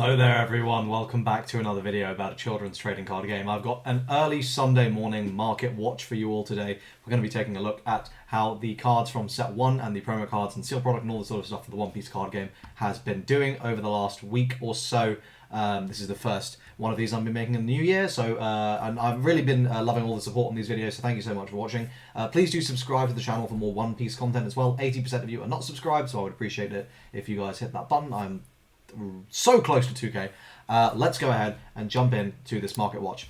Hello there everyone, welcome back to another video about a children's trading card game. I've got an early Sunday morning market watch for you all today. We're going to be taking a look at how the cards from set 1 and the promo cards and seal product and all the sort of stuff for the One Piece card game has been doing over the last week or so. This is the first one of these I've been making in the new year, so and I've really been loving all the support on these videos, so thank you so much for watching. Please do subscribe to the channel for more One Piece content as well. 80% of you are not subscribed, so I would appreciate it if you guys hit that button. I'm so close to 2k. Let's go ahead and jump in to this market watch.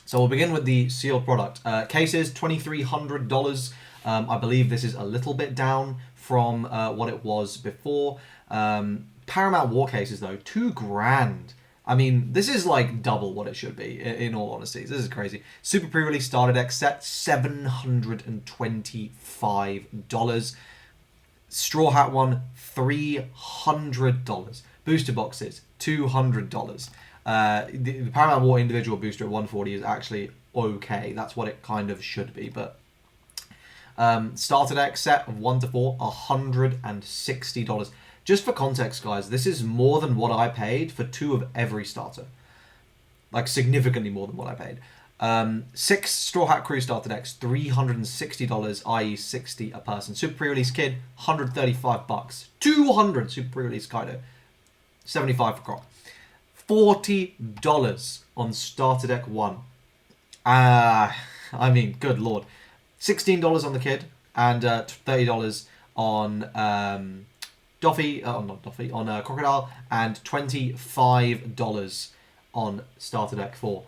So we'll begin with the sealed product. Cases, $2,300. I believe this is a little bit down from what it was before. Paramount War cases though, $2,000. I mean, this is like double what it should be, in all honesty. This is crazy. Super pre-release starter deck set, $725. Straw Hat one, $300. Booster boxes, $200. The Paramount War individual booster at 140 is actually okay. That's what it kind of should be. But starter deck set of 1 to 4, $160. Just for context, guys, this is more than what I paid for 2 of every starter. Like, significantly more than what I paid. 6 Straw Hat Crew starter decks, $360, i.e. 60 a person. Super pre-release Kid, $135. 200 Super pre-release Kaido, 75 for Croc. $40 on starter deck 1. I mean, good lord. $16 on the Kid, and $30 on Crocodile, and $25 on starter deck 4.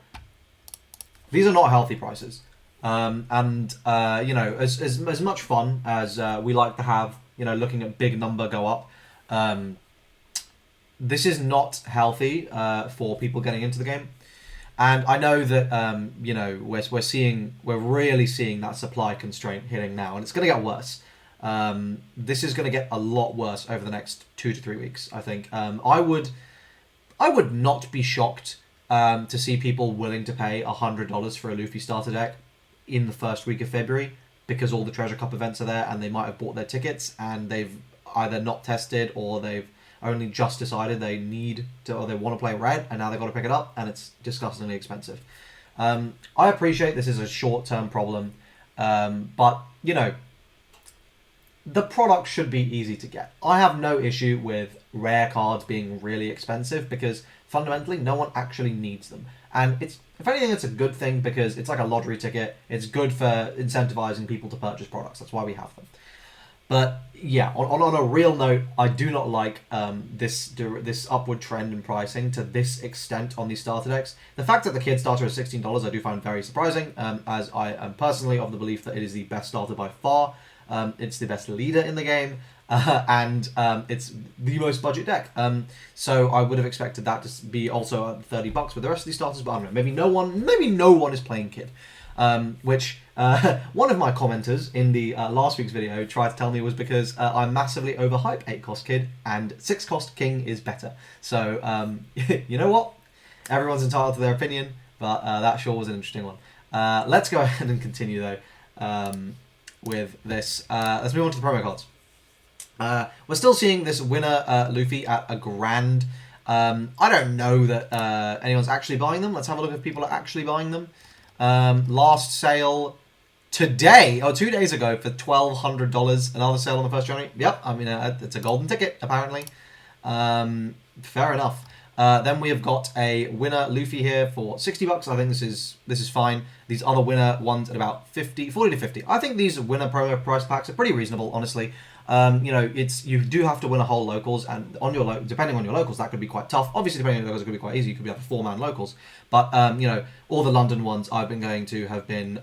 These are not healthy prices, you know, as much fun as we like to have, you know, looking at big number go up, this is not healthy for people getting into the game. And I know that you know, we're really seeing that supply constraint hitting now, and it's going to get worse. This is going to get a lot worse over the next 2 to 3 weeks, I think. I would not be shocked to see people willing to pay $100 for a Luffy starter deck in the first week of February, because all the Treasure Cup events are there and they might have bought their tickets and they've either not tested or they've only just decided they need to, or they want to play red, and now they've got to pick it up, and it's disgustingly expensive. I appreciate this is a short-term problem, but, you know, the product should be easy to get. I have no issue with rare cards being really expensive, because fundamentally no one actually needs them. And it's, if anything, it's a good thing, because it's like a lottery ticket. It's good for incentivizing people to purchase products. That's why we have them. But yeah, on a real note, I do not like this upward trend in pricing to this extent on these starter decks. The fact that the Kid starter is $16 I do find very surprising, as I am personally of the belief that it is the best starter by far. It's the best leader in the game, and it's the most budget deck. So I would have expected that to be also at $30 with the rest of these starters, but I don't know. Maybe no one is playing Kid. Which one of my commenters in the last week's video tried to tell me was because I massively overhype 8-cost Kid and 6-cost King is better. So, you know what? Everyone's entitled to their opinion, but that sure was an interesting one. Let's go ahead and continue, though, with this. Let's move on to the promo cards. We're still seeing this winner Luffy at $1,000. I don't know that anyone's actually buying them. Let's have a look if people are actually buying them. Last sale today, or 2 days ago, for $1,200. Another sale on the 1st January. Yep, I mean, it's a golden ticket, apparently. Fair enough. Then we have got a winner Luffy here for $60. I think this is fine. These other winner ones at about 40 to 50. I think these winner promo price packs are pretty reasonable, honestly. You know, you do have to win a whole locals, and on your depending on your locals, that could be quite tough. Obviously, depending on your locals, it could be quite easy. You could be up to 4-man locals, but you know, all the London ones I've been going to have been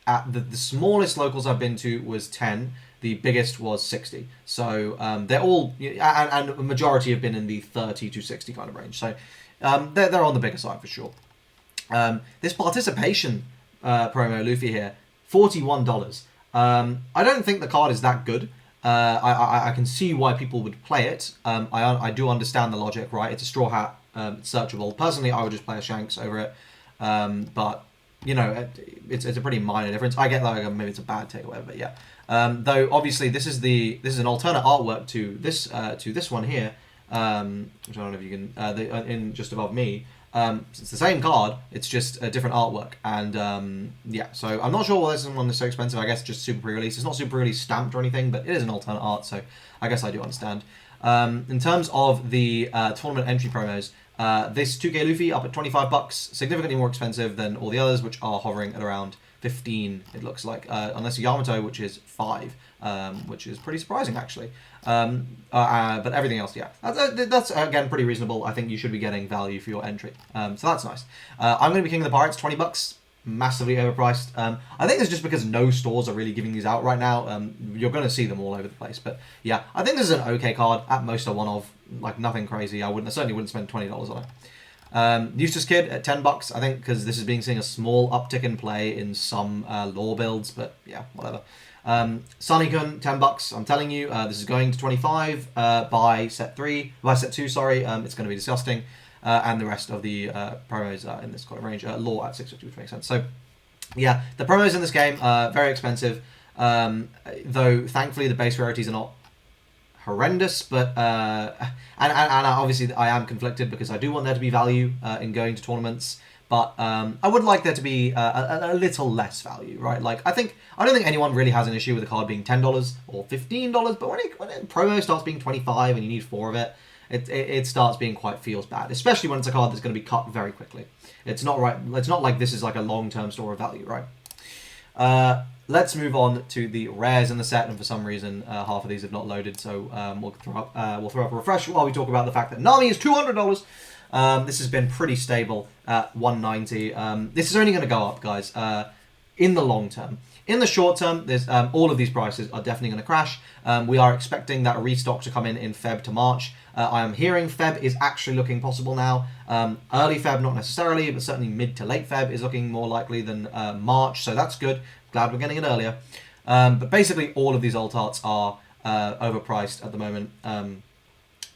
at the smallest locals I've been to was 10. The biggest was 60. So they're all, and a majority have been in the 30 to 60 kind of range. So they're on the bigger side for sure. This participation promo Luffy here, $41. I don't think the card is that good. I can see why people would play it. I do understand the logic, right? It's a Straw Hat, searchable. Personally, I would just play a Shanks over it. But you know, it's a pretty minor difference. I get that, like, maybe it's a bad take or whatever, but yeah. Though obviously this is an alternate artwork to this one here, which I don't know if you can, in just above me. It's the same card, it's just a different artwork, and yeah, so I'm not sure why this one is so expensive. I guess just super pre-release. It's not super pre-release stamped or anything, but it is an alternate art, so I guess I do understand. In terms of the tournament entry promos, this 2K Luffy up at $25, significantly more expensive than all the others, which are hovering at around 15, it looks like, unless Yamato, which is 5, which is pretty surprising, actually. But everything else, yeah, that's again pretty reasonable. I think you should be getting value for your entry, so that's nice. I'm going to be King of the Pirates, $20, massively overpriced. I think it's just because no stores are really giving these out right now. You're going to see them all over the place, but yeah, I think this is an okay card. At most a one of, like, nothing crazy. I certainly wouldn't spend $20 on it. Eustace Kid at $10, I think, because this is seeing a small uptick in play in some lore builds, but yeah, whatever. Sunny-kun, $10. I'm telling you, this is going to 25 by set 2. Sorry, it's going to be disgusting. And the rest of the promos in this kind of range. Lore at 650, which makes sense. So, yeah, the promos in this game are very expensive. Though thankfully the base rarities are not horrendous, but and obviously I am conflicted because I do want there to be value in going to tournaments, but I would like there to be a little less value, right? Like I don't think anyone really has an issue with a card being $10 or $15, but when a promo starts being 25 and you need 4 of it, it starts being feels bad, especially when it's a card that's going to be cut very quickly. It's not right. It's not like this is like a long-term store of value, right? Let's move on to the rares in the set, and for some reason, half of these have not loaded, so we'll throw up a refresh while we talk about the fact that Nami is $200. This has been pretty stable at $190. This is only going to go up, guys, in the long term. In the short term, there's all of these prices are definitely going to crash. We are expecting that restock to come in Feb to March. I am hearing Feb is actually looking possible now. Early Feb, not necessarily, but certainly mid to late Feb is looking more likely than March, so that's good. Glad we're getting it earlier. But basically, all of these alt arts are overpriced at the moment.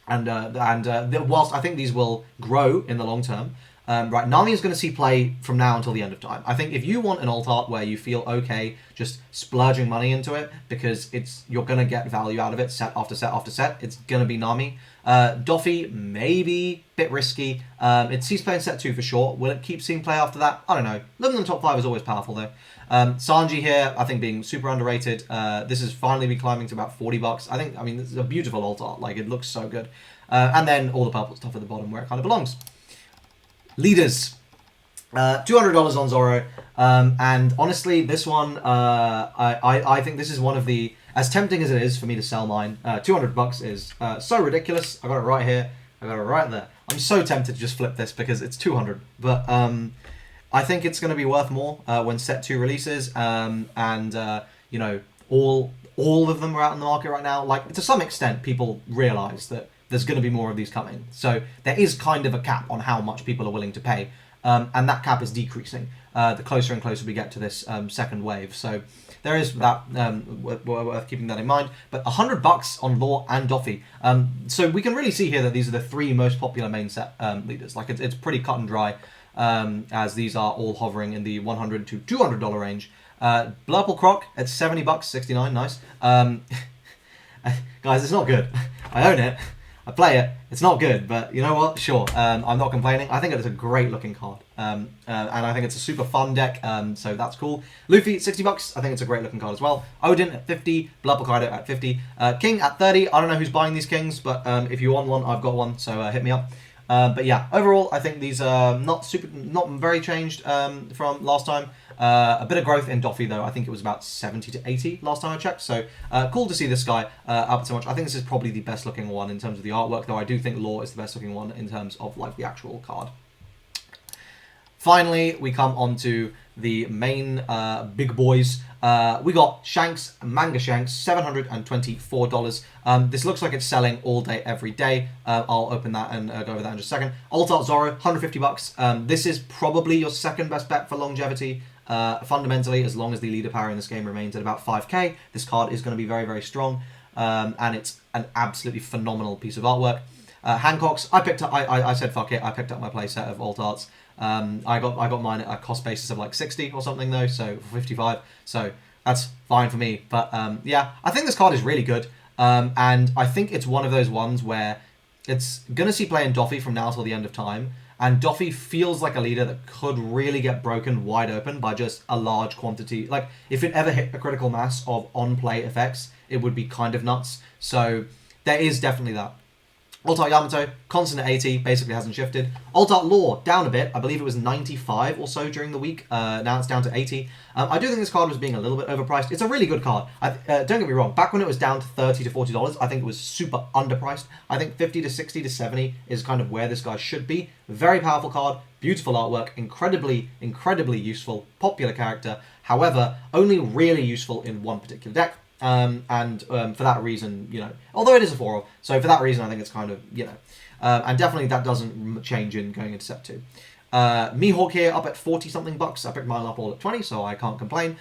Whilst I think these will grow in the long term, right, Nami is going to see play from now until the end of time. I think if you want an alt art where you feel okay just splurging money into it because you're going to get value out of it set after set after set, it's going to be Nami. Doffy, maybe a bit risky. It sees play in set 2 for sure. Will it keep seeing play after that? I don't know. Living in the top 5 is always powerful though. Sanji here, I think being super underrated. This has finally been climbing to about $40. I mean, this is a beautiful alt art. Like, it looks so good. And then all the purple stuff at the bottom where it kind of belongs. Leaders. $200 on Zoro. And honestly, this one, I think this is one of the, as tempting as it is for me to sell mine, $200 is so ridiculous. I got it right here. I got it right there. I'm so tempted to just flip this because it's 200. But I think it's going to be worth more when set 2 releases. You know, all of them are out in the market right now. Like, to some extent, people realize that there's going to be more of these coming. So there is kind of a cap on how much people are willing to pay. And that cap is decreasing the closer and closer we get to this second wave. So there is that, worth keeping that in mind. But $100 on Law and Doffy. So we can really see here that these are the 3 most popular main set leaders. Like, it's pretty cut and dry, as these are all hovering in the $100 to $200 range. Blurple Croc at $70, $69, nice. Guys, it's not good. I own it. I play it. It's not good, but you know what? Sure. I'm not complaining. I think it's a great looking card. And I think it's a super fun deck, so that's cool. Luffy, $60. I think it's a great looking card as well. Odin at 50. Blood Kaido at 50. King at 30. I don't know who's buying these kings, but if you want one, I've got one, so hit me up. But yeah, overall, I think these are not very changed from last time. A bit of growth in Doffy, though. I think it was about 70 to 80 last time I checked. So cool to see this guy up so much. I think this is probably the best looking one in terms of the artwork, though I do think Law is the best looking one in terms of like the actual card. Finally, we come on to the main big boys. We got Shanks, Manga Shanks, $724. This looks like it's selling all day, every day. I'll open that and go over that in just a second. Alt Art Zoro, $150. This is probably your second best bet for longevity. Fundamentally, as long as the leader power in this game remains at about 5k, this card is going to be very, very strong. And it's an absolutely phenomenal piece of artwork. Hancock's, I said fuck it, I picked up my playset of Alt Arts. I got mine at a cost basis of like 60 or something though, so for 55, so that's fine for me. But yeah, I think this card is really good, and I think it's one of those ones where it's going to see play in Doffy from now till the end of time. And Doffy feels like a leader that could really get broken wide open by just a large quantity. Like, if it ever hit a critical mass of on-play effects, it would be kind of nuts. So there is definitely that. Alt-Art Yamato, constant at 80, basically hasn't shifted. Alt-Art Law, down a bit. I believe it was 95 or so during the week. Now it's down to 80. I do think this card was being a little bit overpriced. It's a really good card. Don't get me wrong. Back when it was down to $30 to $40, I think it was super underpriced. I think 50 to 60 to 70 is kind of where this guy should be. Very powerful card, beautiful artwork, incredibly, incredibly useful, popular character. However, only really useful in one particular deck. For that reason, you know, although it is a 4-of, so for that reason, I think it's kind of, you know, and definitely that doesn't change in going into set 2. Mihawk here up at 40 something bucks. I picked mine up all at 20, so I can't complain.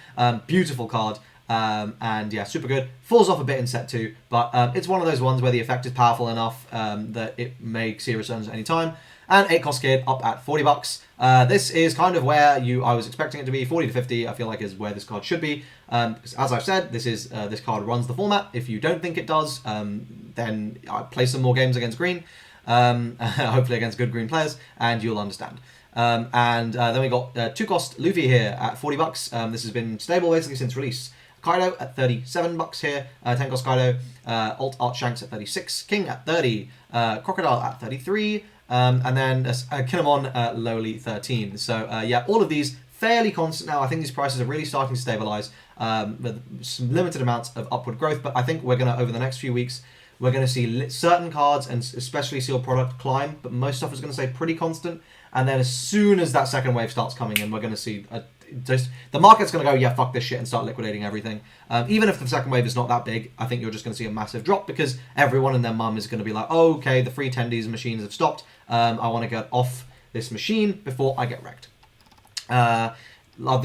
Beautiful card. And yeah, super good. Falls off a bit in set 2, but it's one of those ones where the effect is powerful enough that it may see returns at any time. And 8-cost kid up at 40 bucks. This is kind of where I was expecting it to be. 40 to 50, I feel like, is where this card should be. Because as I've said, this card runs the format. If you don't think it does, then play some more games against green. Hopefully against good green players, and you'll understand. Then we got 2-cost Luffy here at 40 bucks. This has been stable basically since release. Kaido at 37 bucks here. 10-cost Kaido. Alt-Art Shanks at 36. King at 30. Crocodile at 33. And then Kinemon at lowly 13. So yeah, all of these fairly constant now. I think these prices are really starting to stabilize with some limited amounts of upward growth. But I think we're going to, over the next few weeks, we're going to see certain cards and especially sealed product climb. But most stuff is going to stay pretty constant. And then as soon as that second wave starts coming in, we're going to see the market's going to go, yeah, fuck this shit, and start liquidating everything. Even if the second wave is not that big, I think you're just going to see a massive drop because everyone and their mum is going to be like, oh, okay, the free tendies machines have stopped. I want to get off this machine before I get wrecked. The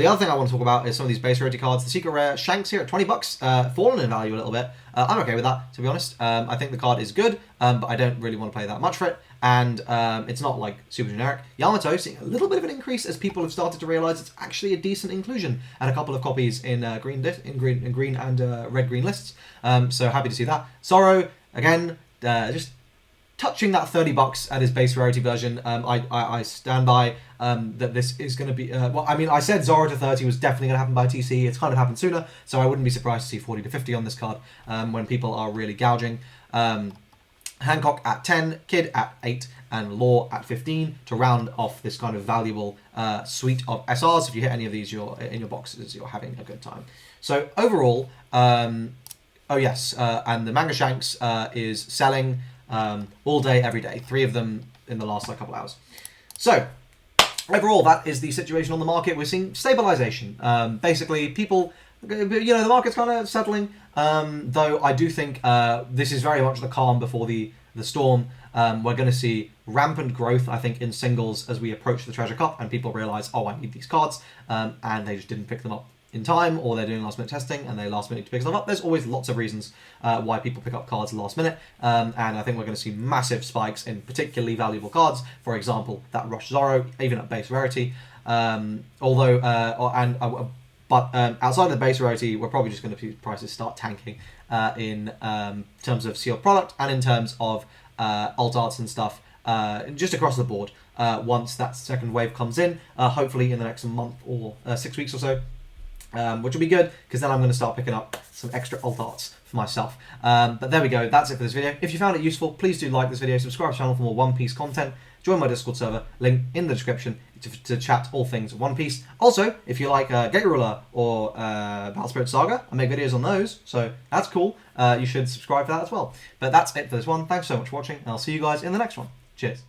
other thing I want to talk about is some of these base rarity cards. The secret rare Shanks here at 20 bucks, fallen in value a little bit. I'm okay with that, to be honest. I think the card is good, but I don't really want to pay that much for it. And it's not like super generic. Yamato seeing a little bit of an increase as people have started to realize it's actually a decent inclusion, and a couple of copies in green and red-green lists. So happy to see that. Zoro again, just touching that 30 bucks at his base rarity version. I stand by that this is going to be... well, I mean, I said Zoro to 30 was definitely going to happen by TC. It's kind of happened sooner, so I wouldn't be surprised to see 40 to 50 on this card when people are really gouging. Hancock at 10, Kid at 8, and Law at 15 to round off this kind of valuable suite of SRs. If you hit any of these in your boxes, you're having a good time. So overall, oh yes, and the Manga Shanks is selling all day, every day. 3 of them in the last couple hours. So overall, that is the situation on the market. We're seeing stabilization. Basically, people, the market's kind of settling. Though I do think this is very much the calm before the storm. We're going to see rampant growth, I think, in singles as we approach the Treasure Cup and people realize, oh, I need these cards, and they just didn't pick them up in time, or they're doing last minute testing and they last minute to pick them up. There's always lots of reasons why people pick up cards last minute, and I think we're going to see massive spikes in particularly valuable cards. For example, that Rush Zoro, even at base rarity. But outside of the base rarity, we're probably just going to see prices start tanking in terms of sealed product and in terms of alt arts and stuff, just across the board. Once that second wave comes in, hopefully in the next month or 6 weeks or so, which will be good because then I'm going to start picking up some extra alt arts for myself. But there we go. That's it for this video. If you found it useful, please do like this video, subscribe to the channel for more One Piece content. Join my Discord server, link in the description to chat all things One Piece. Also, if you like Gate Ruler or Battle Spirit Saga, I make videos on those, so that's cool. You should subscribe for that as well. But that's it for this one. Thanks so much for watching, and I'll see you guys in the next one. Cheers.